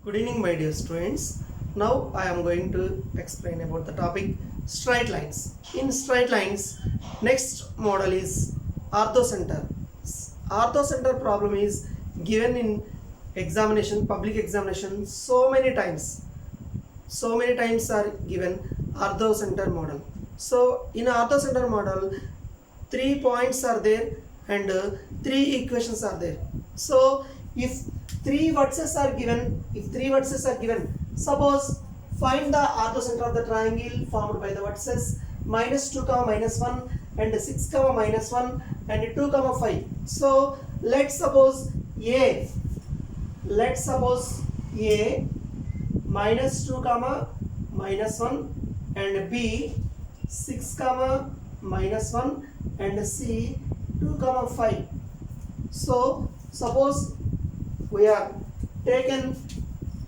Good evening, my dear students. Now I am going to explain about the topic straight lines. In straight lines, next model is orthocenter. Orthocenter problem is given in examination, public examination, so many times. So many times are given orthocenter model. So in orthocenter model, 3 points are there and 3 equations are there. So if three vertices are given, suppose find the orthocenter of the triangle formed by the vertices -2, -1 and 6, -1 and 2, 5. So let's suppose A -2, -1 and B 6, -1 and C 2, 5. So suppose we are taken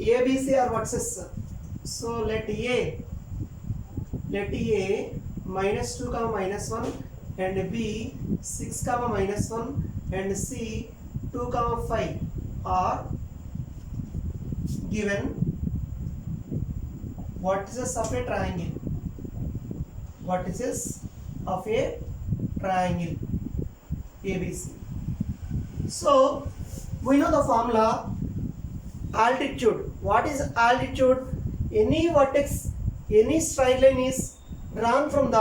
A, B, C are vertices. So let A -2, -1 and B 6, -1 and C 2, 5 are given vertices of a triangle. Vertices of a triangle ABC. So we know the formula altitude. What is altitude? Any vertex, any straight line is drawn from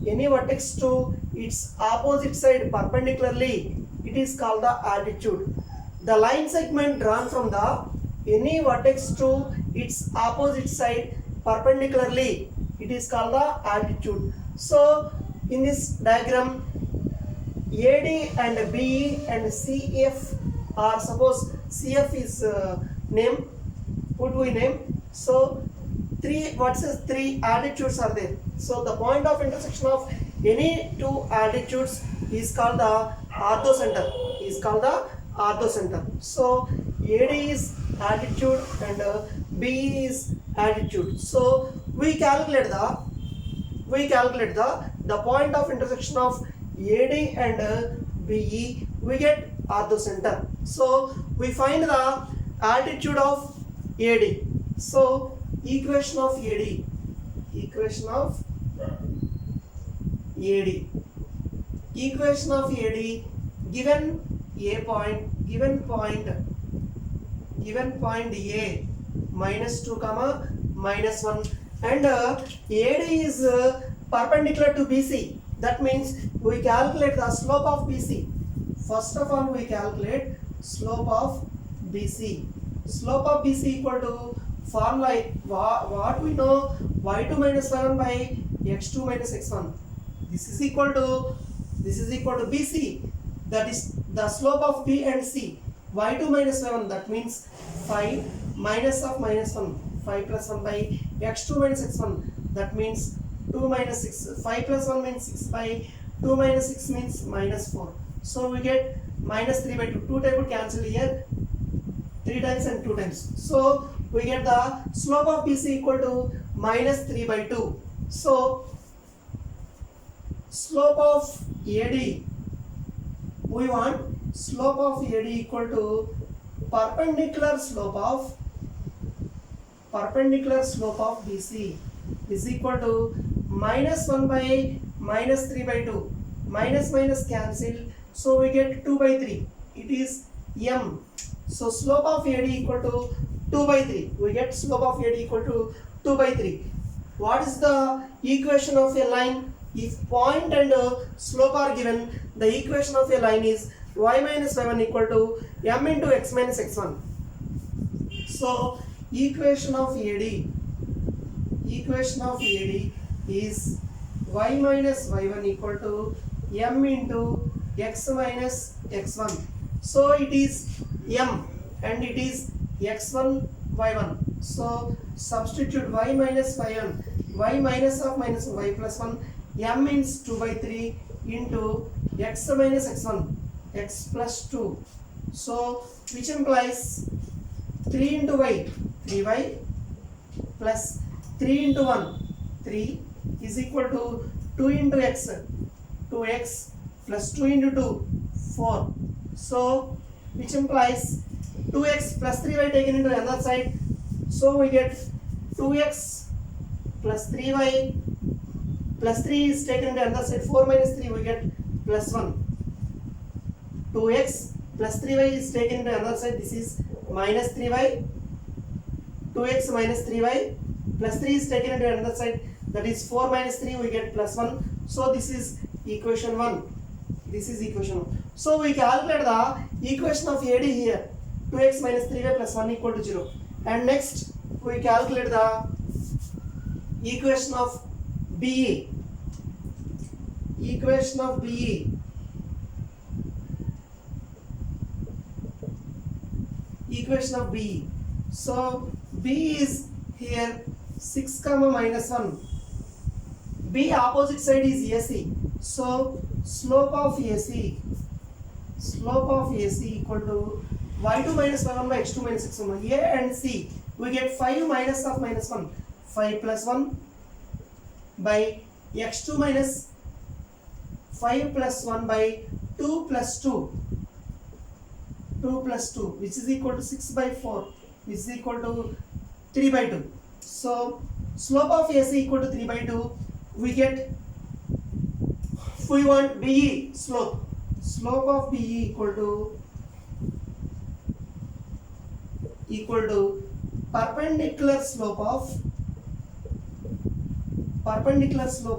any vertex to its opposite side perpendicularly. It is called the altitude. The line segment drawn from any vertex to its opposite side perpendicularly, it is called the altitude. So in this diagram, AD and BE and CF are, suppose CF is name, what we name? So three vertices, 3 altitudes are there. So the point of intersection of any 2 altitudes is called the orthocenter. So AD is altitude and BE is altitude. So we calculate the point of intersection of AD and BE, we get orthocenter. So we find the altitude of AD. So equation of AD given A point, given point A -2, -1 and AD is perpendicular to BC. That means we calculate the slope of BC. First of all, we calculate slope of BC. Slope of BC equal to formula, what we know, y2 minus y1 by x2 minus x1. This is equal to BC. That is the slope of B and C. y2 minus y1, that means 5 minus of -1, 5 plus 1 by x2 minus x1, that means 2 minus 6. 5 plus 1 means 6 by 2 minus 6 means -4. So we get -3 by 2. 2 table cancel here, 3 times and 2 times. So we get the slope of BC equal to -3 by 2. So slope of AD, we want slope of AD equal to perpendicular slope of BC is equal to -1 by -3 by 2. Minus cancel, so we get 2 by 3. It is m. So slope of AD equal to 2 by 3. We get slope of AD equal to 2 by 3. What is the equation of a line? If point and slope are given, the equation of a line is y minus y1 equal to m into x minus x1. So equation of AD is y minus y1 equal to m into x minus x1. So it is m and it is x1 y1. So substitute y minus y1, y minus of minus y plus 1, m means 2 by 3 into x minus x1, x plus 2. So which implies 3 into y, 3y plus 3 into 1, 3 is equal to 2 into x, 2x plus 2 into 2, 4. So which implies 2x plus 3y taken into another side, so we get 2x plus 3y plus 3 is taken into another side, 4 minus 3 we get plus 1. 2x plus 3y is taken into another side, this is minus 3y. 2x minus 3y plus 3 is taken into another side, that is 4 minus 3 we get plus 1. So this is equation 1. This is equation 1. So we calculate the equation of AD here, 2x minus 3y plus 1 equal to 0. And next we calculate the equation of BE. Equation of BE. Equation of BE. So B is here 6 comma minus 1. B opposite side is AC. So slope of AC equal to y2 minus y1 by x2 minus x1. A and C we get 5 minus of minus 1, 5 plus 1 by x2 minus 5 plus 1 by 2 plus 2, 2 plus 2 which is equal to 6 by 4, which is equal to 3 by 2. So slope of AC equal to 3 by 2. We get, we want BE slope of BE equal to perpendicular slope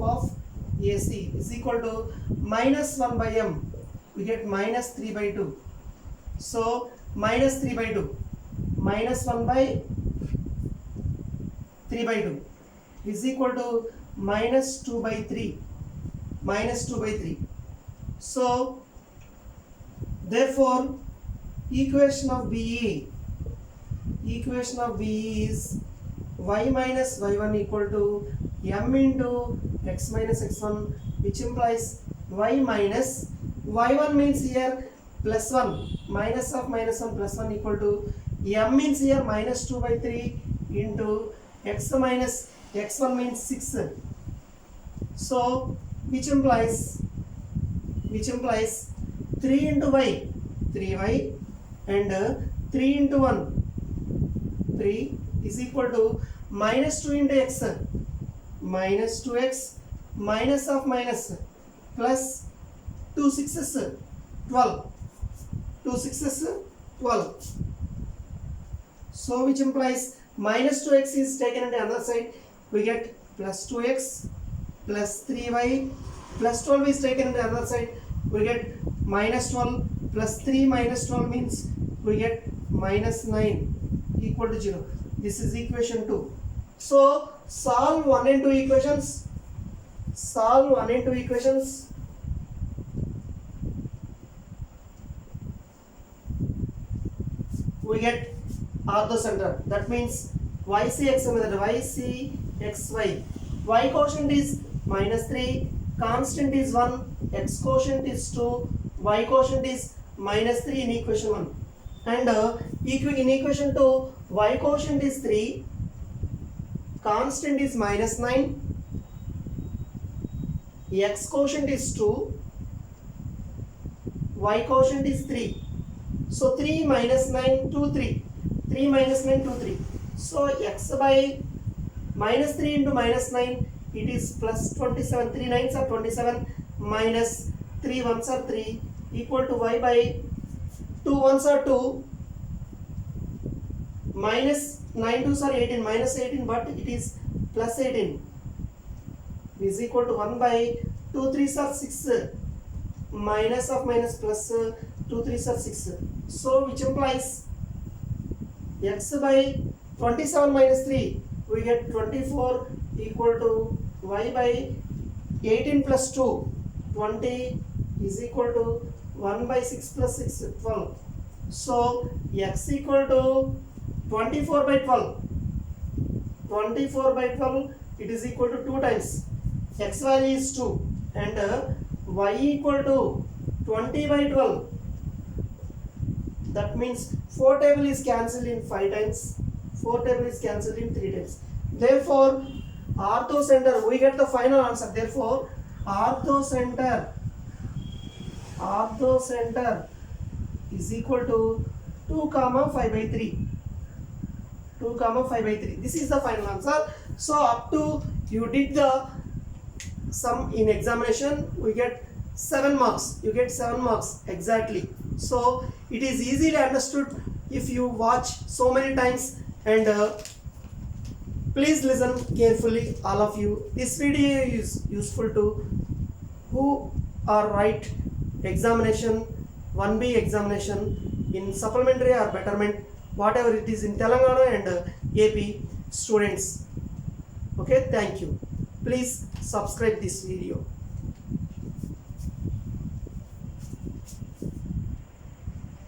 of AC is equal to minus 1 by m. We get minus 3 by 2. So minus 3 by 2, minus 1 by 3 by 2 is equal to minus 2 by 3, minus 2 by 3. So therefore equation of BE is y minus y1 equal to m into x minus x1, which implies y minus y1 means here plus 1, minus of minus 1 plus 1 equal to m means here minus 2 by 3 into x minus x1 means 6. So which implies 3 into y, 3y, and 3 into 1, 3 is equal to minus 2 into x, minus 2x, minus of minus plus 2 6s 12, 2 6s 12. So which implies minus 2x is taken on the other side, we get plus 2x plus 3y plus 12 is taken on the other side, we get minus 12 plus 3 minus 12 means we get minus 9 equal to 0. This is equation 2. So solve 1 and 2 equations. Solve 1 and 2 equations. We get orthocenter. That means YCX method. YCXY. Y quotient is minus 3. Constant is 1. X quotient is 2. Y quotient is minus 3 in equation 1. And in equation 2, y quotient is 3. Constant is minus 9. X quotient is 2. Y quotient is 3. So 3 minus 9, 2, 3. 3 minus 9, 2, 3. So x by minus 3 into minus 9, it is plus 27. 3 9s are 27 minus 3 1s are 3 equal to y by 2 1s are 2 minus 9 2s are 18, minus 18, but it is plus 18 is equal to 1 by 2 3s are 6 minus of minus plus 2 3s are 6. So which implies x by 27 minus 3 we get 24 equal to y by 18 plus 2 20 is equal to 1 by 6 plus 6 12. So x equal to 24 by 12. 24 by 12 it is equal to 2 times. X value is 2 and y equal to 20 by 12. That means 4 table is cancelled in 5 times. 4 table is cancelled in 3 times. Therefore orthocenter, we get the final answer. Therefore orthocenter is equal to 2 comma 5 by 3. 2 comma 5 by 3. This is the final answer. So up to you did the sum in examination, we get 7 marks. You get 7 marks exactly. So it is easily understood if you watch so many times, and please listen carefully, all of you. This video is useful to who are write examination, 1B examination in supplementary or betterment, whatever it is in Telangana and AP students. Okay, thank you. Please subscribe this video.